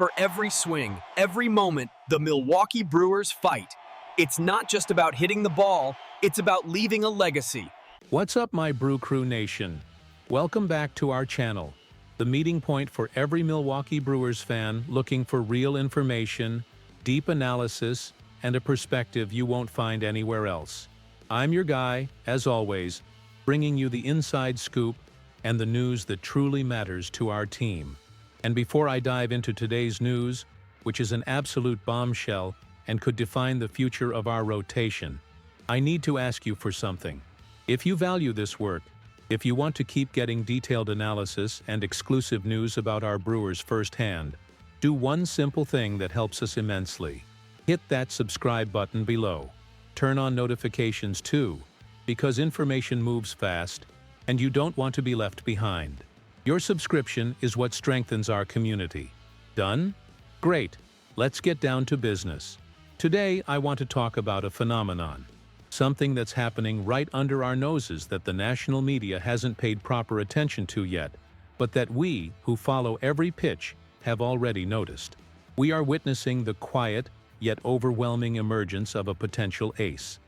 For every swing, every moment, the Milwaukee Brewers fight. It's not just about hitting the ball, it's about leaving a legacy. What's up, my Brew Crew Nation? Welcome back to our channel, the meeting point for every Milwaukee Brewers fan looking for real information, deep analysis, and a perspective you won't find anywhere else. I'm your guy, as always, bringing you the inside scoop and the news that truly matters to our team. And before I dive into today's news, which is an absolute bombshell and could define the future of our rotation, I need to ask you for something. If you value this work, if you want to keep getting detailed analysis and exclusive news about our Brewers firsthand, do one simple thing that helps us immensely. Hit that subscribe button below. Turn on notifications too, because information moves fast, and you don't want to be left behind. Your subscription is what strengthens our community. Done? Great. Let's get down to business. Today, I want to talk about a phenomenon. Something that's happening right under our noses that the national media hasn't paid proper attention to yet, but that we, who follow every pitch, have already noticed. We are witnessing the quiet, yet overwhelming emergence of a potential ace.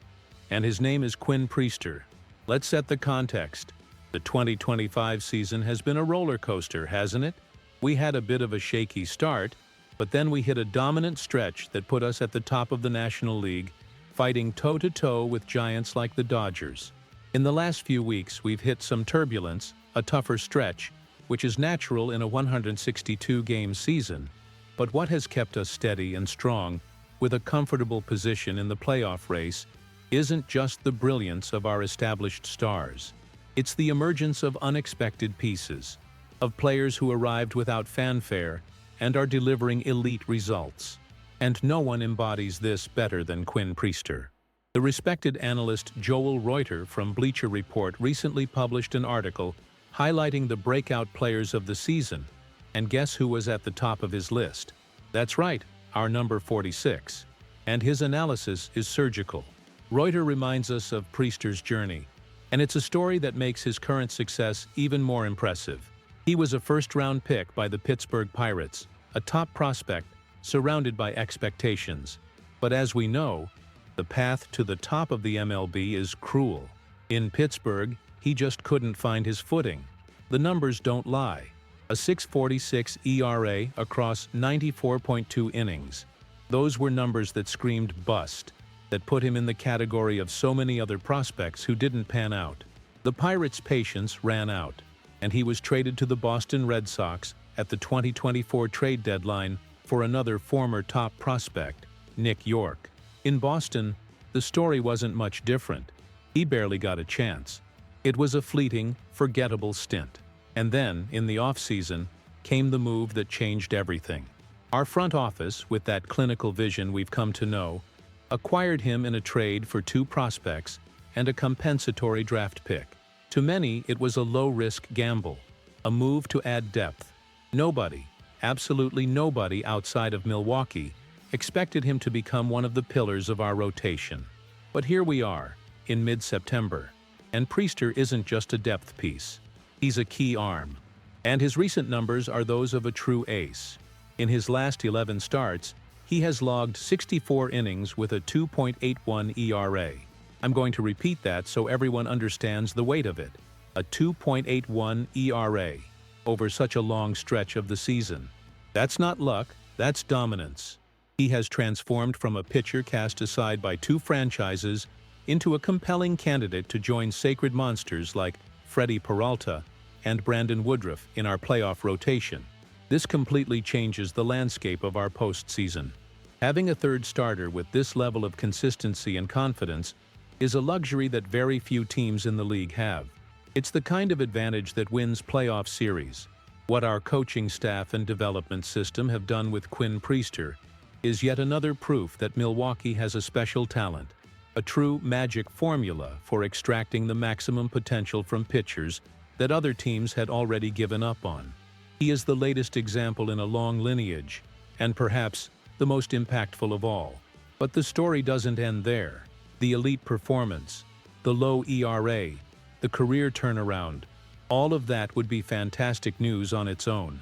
And his name is Quinn Priester. Let's set the context. The 2025 season has been a roller coaster, hasn't it? We had a bit of a shaky start, but then we hit a dominant stretch that put us at the top of the National League, fighting toe-to-toe with giants like the Dodgers. In the last few weeks, we've hit some turbulence, a tougher stretch, which is natural in a 162-game season. But what has kept us steady and strong, with a comfortable position in the playoff race, isn't just the brilliance of our established stars. It's the emergence of unexpected pieces, of players who arrived without fanfare and are delivering elite results. And no one embodies this better than Quinn Priester. The respected analyst Joel Reuter from Bleacher Report recently published an article highlighting the breakout players of the season, and guess who was at the top of his list? That's right, our number 46. And his analysis is surgical. Reuter reminds us of Priester's journey, and it's a story that makes his current success even more impressive. He was a first-round pick by the Pittsburgh Pirates, a top prospect surrounded by expectations. But as we know, the path to the top of the MLB is cruel. In Pittsburgh, he just couldn't find his footing. The numbers don't lie. A 6.46 ERA across 94.2 innings. Those were numbers that screamed bust, that put him in the category of so many other prospects who didn't pan out. The Pirates' patience ran out, and he was traded to the Boston Red Sox at the 2024 trade deadline for another former top prospect, Nick York. In Boston, the story wasn't much different. He barely got a chance. It was a fleeting, forgettable stint. And then, in the offseason, came the move that changed everything. Our front office, with that clinical vision we've come to know, acquired him in a trade for 2 prospects and a compensatory draft pick. To many, it was a low-risk gamble, a move to add depth. Nobody, absolutely nobody outside of Milwaukee, expected him to become one of the pillars of our rotation. But here we are, in mid-September, and Priester isn't just a depth piece. He's a key arm, and his recent numbers are those of a true ace. In his last 11 starts, he has logged 64 innings with a 2.81 ERA. I'm going to repeat that so everyone understands the weight of it. A 2.81 ERA over such a long stretch of the season. That's not luck, that's dominance. He has transformed from a pitcher cast aside by 2 franchises into a compelling candidate to join sacred monsters like Freddie Peralta and Brandon Woodruff in our playoff rotation. This completely changes the landscape of our postseason. Having a third starter with this level of consistency and confidence is a luxury that very few teams in the league have. It's the kind of advantage that wins playoff series. What our coaching staff and development system have done with Quinn Priester is yet another proof that Milwaukee has a special talent, a true magic formula for extracting the maximum potential from pitchers that other teams had already given up on. He is the latest example in a long lineage, and perhaps the most impactful of all. But the story doesn't end there. The elite performance, the low ERA, the career turnaround, all of that would be fantastic news on its own.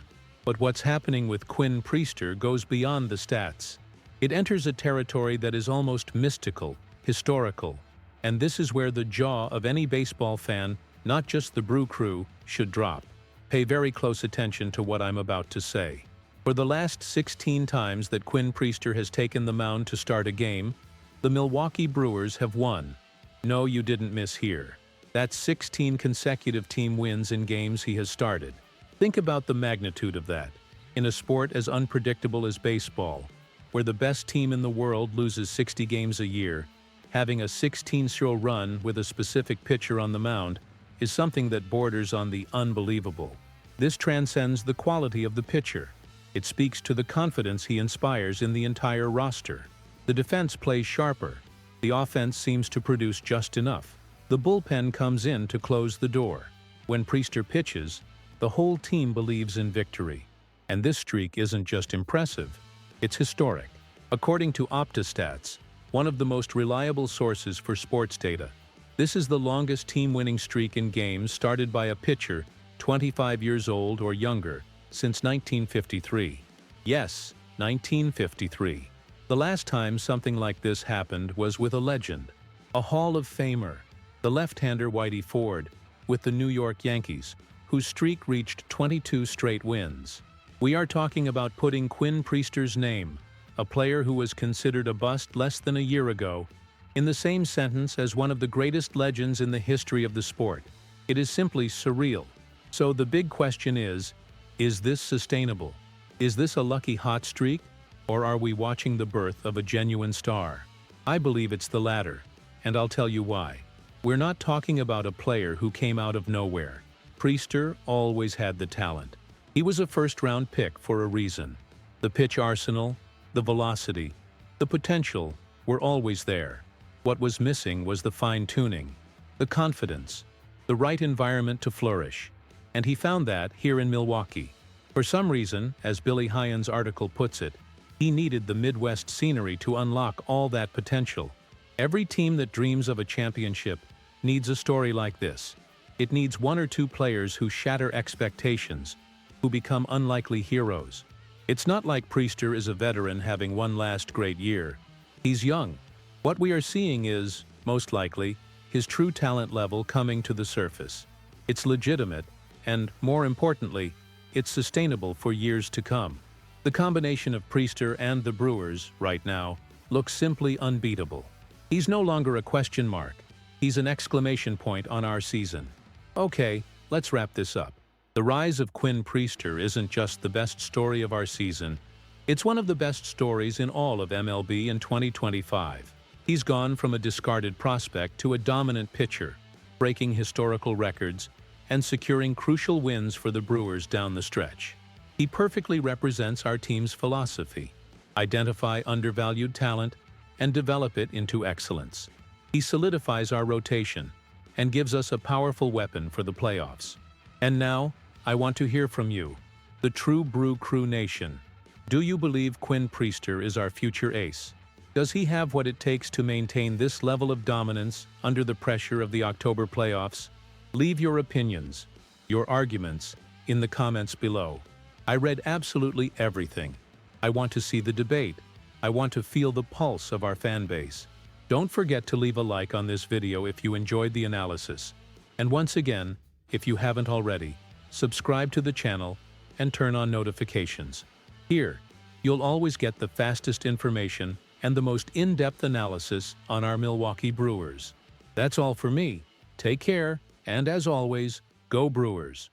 But what's happening with Quinn Priester goes beyond the stats. It enters a territory that is almost mystical, historical, and this is where the jaw of any baseball fan, not just the Brew Crew, should drop. Pay very close attention to what I'm about to say. For the last 16 times that Quinn Priester has taken the mound to start a game, the Milwaukee Brewers have won. No, you didn't miss here. That's 16 consecutive team wins in games he has started. Think about the magnitude of that. In a sport as unpredictable as baseball, where the best team in the world loses 60 games a year, having a 16-0 run with a specific pitcher on the mound is something that borders on the unbelievable. This transcends the quality of the pitcher. It speaks to the confidence he inspires in the entire roster. The defense plays sharper. The offense seems to produce just enough. The bullpen comes in to close the door. When Priester pitches, the whole team believes in victory. And this streak isn't just impressive, it's historic. According to OptaStats, one of the most reliable sources for sports data, this is the longest team-winning streak in games started by a pitcher 25 years old or younger since 1953. Yes, 1953. The last time something like this happened was with a legend, a Hall of Famer, the left-hander Whitey Ford, with the New York Yankees, whose streak reached 22 straight wins. We are talking about putting Quinn Priester's name, a player who was considered a bust less than a year ago, in the same sentence as one of the greatest legends in the history of the sport. It is simply surreal. So the big question is this sustainable? Is this a lucky hot streak? Or are we watching the birth of a genuine star? I believe it's the latter, and I'll tell you why. We're not talking about a player who came out of nowhere. Priester always had the talent. He was a first-round pick for a reason. The pitch arsenal, the velocity, the potential were always there. What was missing was the fine-tuning, the confidence, the right environment to flourish. And he found that here in Milwaukee. For some reason, as Billy Hyan's article puts it, he needed the Midwest scenery to unlock all that potential. Every team that dreams of a championship needs a story like this. It needs one or two players who shatter expectations, who become unlikely heroes. It's not like Priester is a veteran having one last great year. He's young. What we are seeing is, most likely, his true talent level coming to the surface. It's legitimate, and more importantly, it's sustainable for years to come. The combination of Priester and the Brewers, right now, looks simply unbeatable. He's no longer a question mark. He's an exclamation point on our season. Okay, let's wrap this up. The rise of Quinn Priester isn't just the best story of our season, it's one of the best stories in all of MLB in 2025. He's gone from a discarded prospect to a dominant pitcher, breaking historical records and securing crucial wins for the Brewers down the stretch. He perfectly represents our team's philosophy: identify undervalued talent and develop it into excellence. He solidifies our rotation and gives us a powerful weapon for the playoffs. And now, I want to hear from you, the true Brew Crew Nation. Do you believe Quinn Priester is our future ace? Does he have what it takes to maintain this level of dominance under the pressure of the October playoffs? Leave your opinions, your arguments, in the comments below. I read absolutely everything. I want to see the debate. I want to feel the pulse of our fan base. Don't forget to leave a like on this video if you enjoyed the analysis. And once again, if you haven't already, subscribe to the channel and turn on notifications. Here, you'll always get the fastest information and the most in-depth analysis on our Milwaukee Brewers. That's all for me. Take care, and as always, go Brewers!